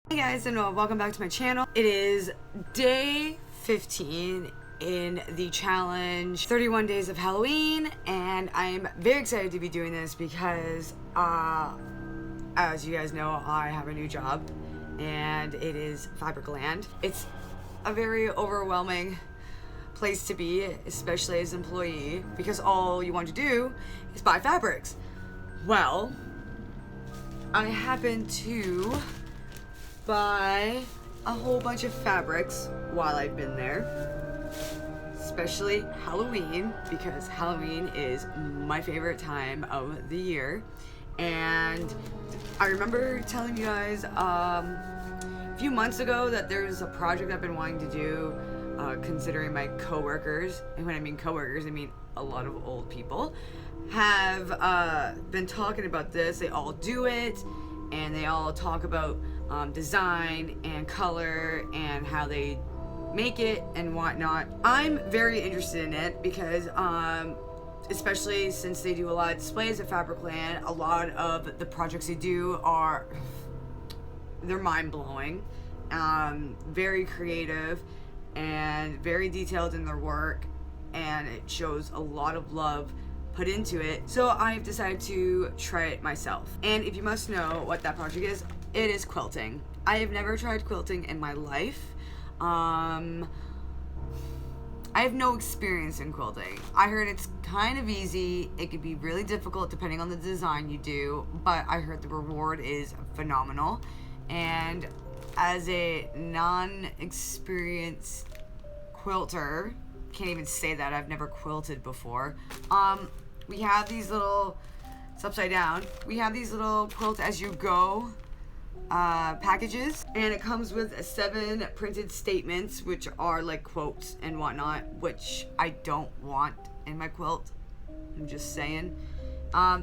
Hey guys, and welcome back to my channel. It is day 15 in the challenge 31 days of Halloween, and I'm very excited to be doing this because as you guys know, I have a new job and it is Fabric Land. It's a very overwhelming place to be, especially as an employee, because all you want to do is buy fabrics. Well, I happen to buy a whole bunch of fabrics while I've been there, especially Halloween, because Halloween is my favorite time of the year. And I remember telling you guys a few months ago that there's a project I've been wanting to do, considering my coworkers, and when I mean coworkers, I mean a lot of old people, have been talking about this. They all do it, and they all talk about design and color and how they make it and whatnot. I'm very interested in it because especially since they do a lot of displays at Fabric Land, a lot of the projects they do they're mind-blowing, very creative and very detailed in their work, and it shows a lot of love put into it. So I've decided to try it myself. And if you must know what that project is, it is quilting. I have never tried quilting in my life. I have no experience in quilting. I heard it's kind of easy. It could be really difficult depending on the design you do, but I heard the reward is phenomenal. And as a non-experienced quilter, can't even say that, I've never quilted before. We have these little, it's upside down, we have these little quilt as you go packages, and it comes with 7 printed statements, which are like quotes and whatnot, which I don't want in my quilt, I'm just saying.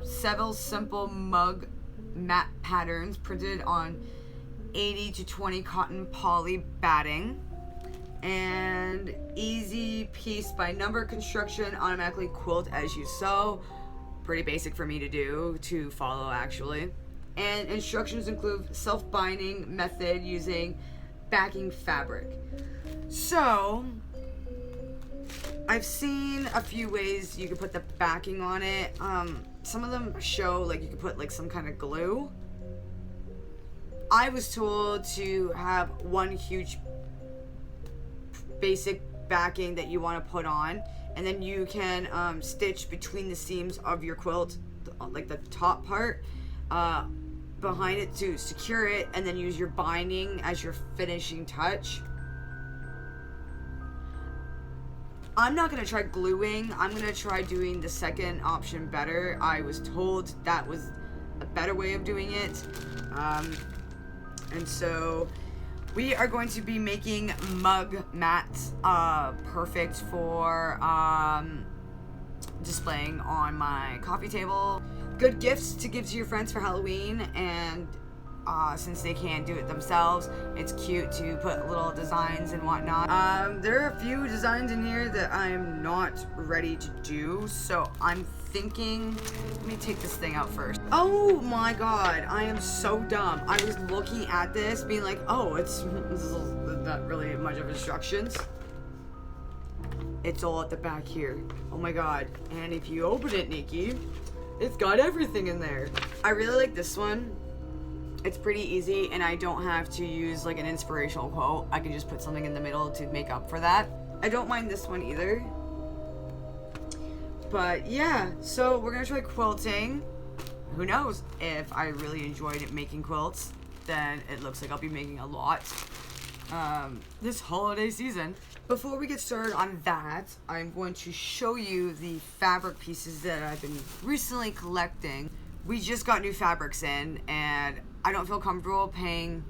Several simple mug mat patterns printed on 80 to 20 cotton poly batting, and easy piece by number construction, automatically quilt as you sew. Pretty basic for me to follow actually. And instructions include self-binding method using backing fabric. So I've seen a few ways you can put the backing on it. Some of them show like you can put like some kind of glue. I was told to have one huge basic backing that you want to put on, and then you can stitch between the seams of your quilt, like the top part, behind it to secure it, and then use your binding as your finishing touch. I'm not going to try gluing. I'm going to try doing the second option better. I was told that was a better way of doing it. And so we are going to be making mug mats, perfect for displaying on my coffee table. Good gifts to give to your friends for Halloween, and since they can't do it themselves, it's cute to put little designs and whatnot. There are a few designs in here that I'm not ready to do, so I'm thinking, let me take this thing out first. Oh my god, I am so dumb. I was looking at this being like, oh, this is not really much of instructions. It's all at the back here. Oh my god. And if you open it, Nikki, it's got everything in there. I really like this one. It's pretty easy, and I don't have to use like an inspirational quote. I can just put something in the middle to make up for that. I don't mind this one either. But yeah, so we're gonna try quilting. Who knows? If I really enjoyed making quilts, then it looks like I'll be making a lot this holiday season. Before we get started on that, I'm going to show you the fabric pieces that I've been recently collecting. We just got new fabrics in, and I don't feel comfortable paying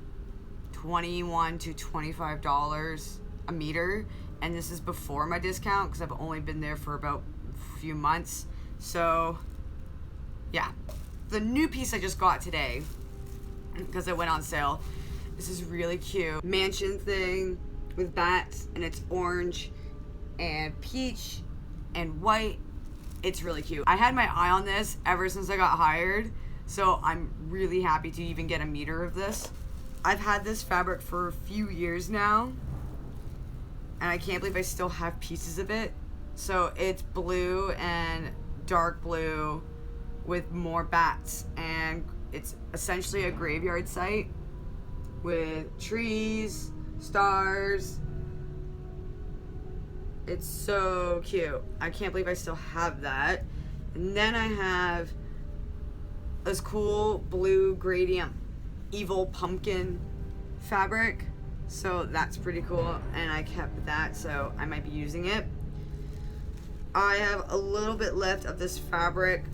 $21 to $25 a meter, and this is before my discount because I've only been there for about a few months. So yeah, the new piece I just got today because it went on sale. This is really cute mansion thing with bats, and it's orange and peach and white. It's really cute. I had my eye on this ever since I got hired, so I'm really happy to even get a meter of this. I've had this fabric for a few years now, and I can't believe I still have pieces of it. So it's blue and dark blue with more bats, and it's essentially a graveyard site with trees, stars. It's so cute. I can't believe I still have that. And then I have this cool blue gradient evil pumpkin fabric. So that's pretty cool, and I kept that, so I might be using it. I have a little bit left of this fabric.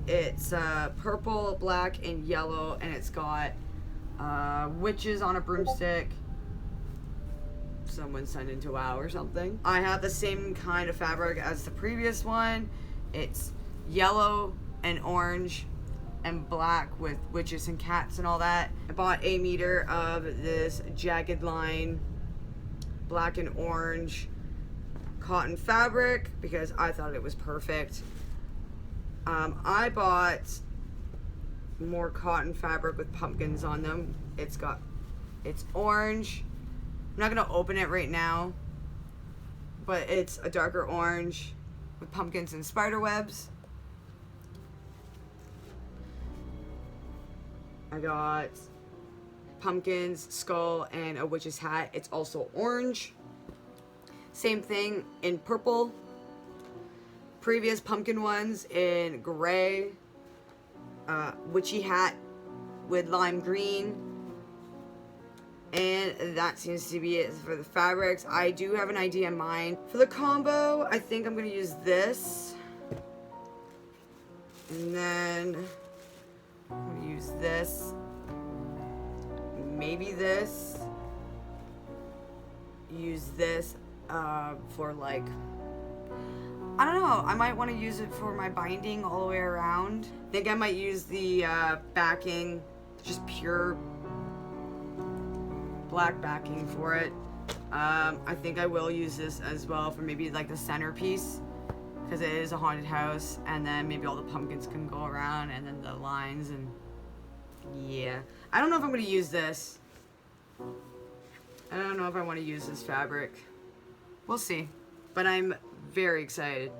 It's purple, black, and yellow, and it's got witches on a broomstick. Someone sent into WoW or something. I have the same kind of fabric as the previous one. It's yellow and orange and black with witches and cats and all that. I bought a meter of this jagged line black and orange cotton fabric because I thought it was perfect. I bought more cotton fabric with pumpkins on them. It's orange. I'm not gonna open it right now, but it's a darker orange with pumpkins and spider webs. I got pumpkins, skull, and a witch's hat. It's also orange. Same thing in purple. Previous pumpkin ones in gray. Witchy hat with lime green. And that seems to be it for the fabrics. I do have an idea in mind. For the combo, I think I'm going to use this. And then I'm going to use this. Maybe this. Use this for like, I don't know. I might want to use it for my binding all the way around. I think I might use the backing, just pure black backing for it. I think I will use this as well for maybe like the centerpiece because it is a haunted house, and then maybe all the pumpkins can go around and then the lines, and yeah. I don't know if I'm going to use this. I don't know if I want to use this fabric. We'll see. But I'm very excited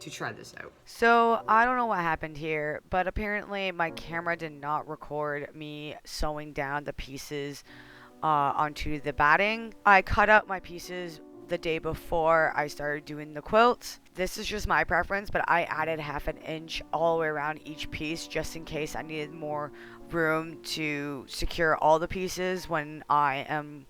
to try this out. So I don't know what happened here, but apparently my camera did not record me sewing down the pieces onto the batting. I cut out my pieces the day before I started doing the quilt. This is just my preference, but I added 1/2 inch all the way around each piece just in case I needed more room to secure all the pieces when I am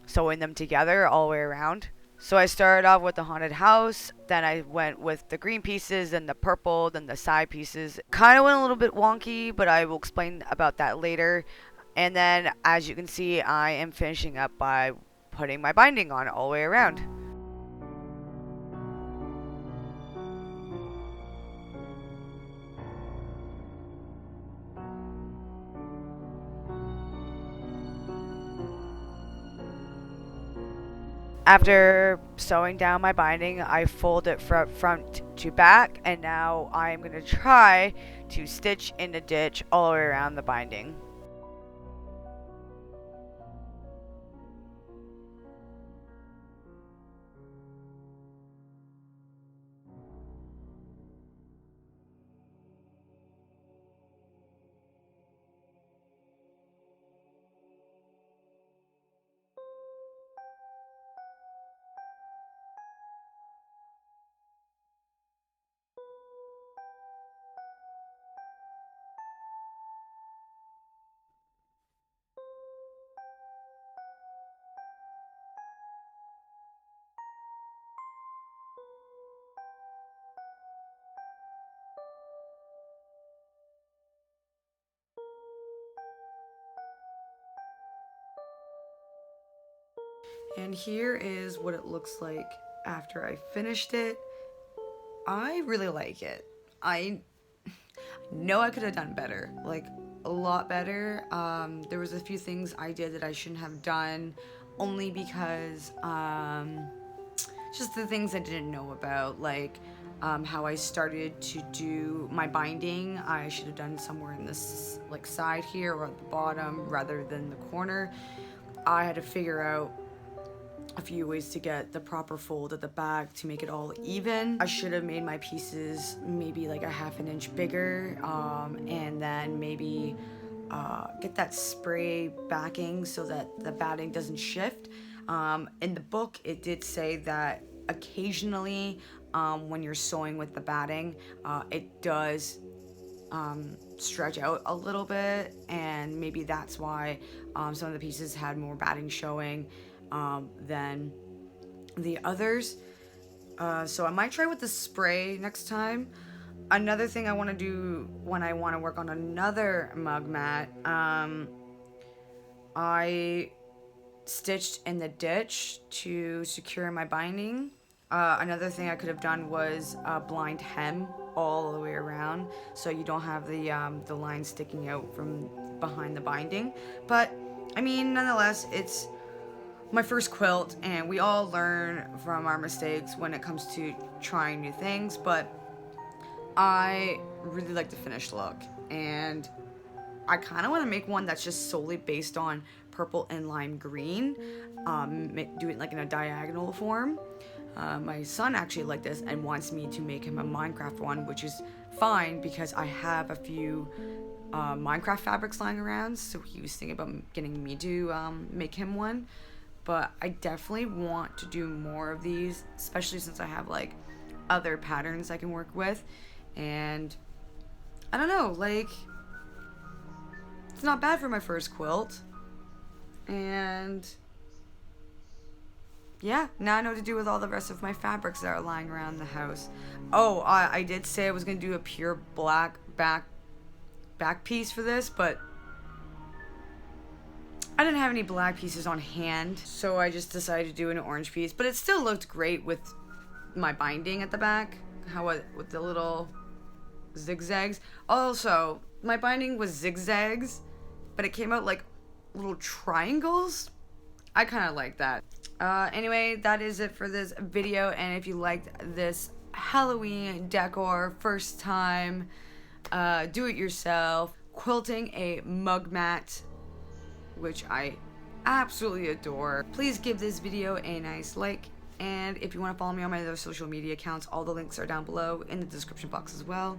sewing them together all the way around. So I started off with the haunted house, then I went with the green pieces, then the purple, then the side pieces. Kind of went a little bit wonky, but I will explain about that later. And then, as you can see, I am finishing up by putting my binding on all the way around. After sewing down my binding, I fold it from front to back, and now I'm going to try to stitch in the ditch all the way around the binding. And here is what it looks like after I finished it. I really like it. I know I could have done better, like a lot better. There was a few things I did that I shouldn't have done, only because just the things I didn't know about, like how I started to do my binding. I should have done somewhere in this like side here or at the bottom rather than the corner. I had to figure out a few ways to get the proper fold at the back to make it all even. I should have made my pieces maybe like a ½ inch bigger, and then maybe get that spray backing so that the batting doesn't shift. In the book, it did say that occasionally when you're sewing with the batting, it does stretch out a little bit, and maybe that's why some of the pieces had more batting showing than the others. So I might try with the spray next time. Another thing I want to do when I want to work on another mug mat, I stitched in the ditch to secure my binding. Another thing I could have done was blind hem all the way around, so you don't have the line sticking out from behind the binding. But I mean, nonetheless, it's my first quilt, and we all learn from our mistakes when it comes to trying new things. But I really like the finished look, and I kind of want to make one that's just solely based on purple and lime green, do it like in a diagonal form. My son actually liked this and wants me to make him a Minecraft one, which is fine because I have a few Minecraft fabrics lying around, so he was thinking about getting me to make him one. But I definitely want to do more of these, especially since I have like other patterns I can work with. And I don't know, like, it's not bad for my first quilt. And yeah, now I know what to do with all the rest of my fabrics that are lying around the house. Oh, I did say I was going to do a pure black back piece for this, but I didn't have any black pieces on hand, so I just decided to do an orange piece. But it still looked great with my binding at the back, with the little zigzags. Also, my binding was zigzags, but it came out like little triangles. I kind of like that. Anyway, that is it for this video, and if you liked this Halloween decor, first time do it yourself quilting a mug mat, which I absolutely adore, please give this video a nice like. And if you want to follow me on my other social media accounts, all the links are down below in the description box as well.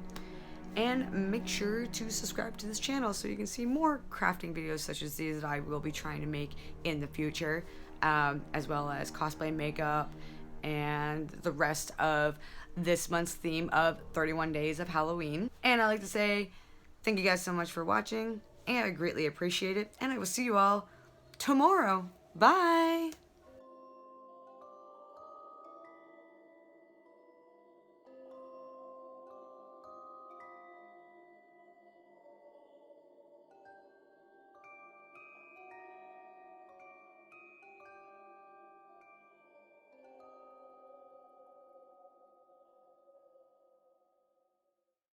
And make sure to subscribe to this channel so you can see more crafting videos such as these that I will be trying to make in the future, as well as cosplay makeup and the rest of this month's theme of 31 days of Halloween. And I'd like to say thank you guys so much for watching, and I greatly appreciate it, and I will see you all tomorrow. Bye!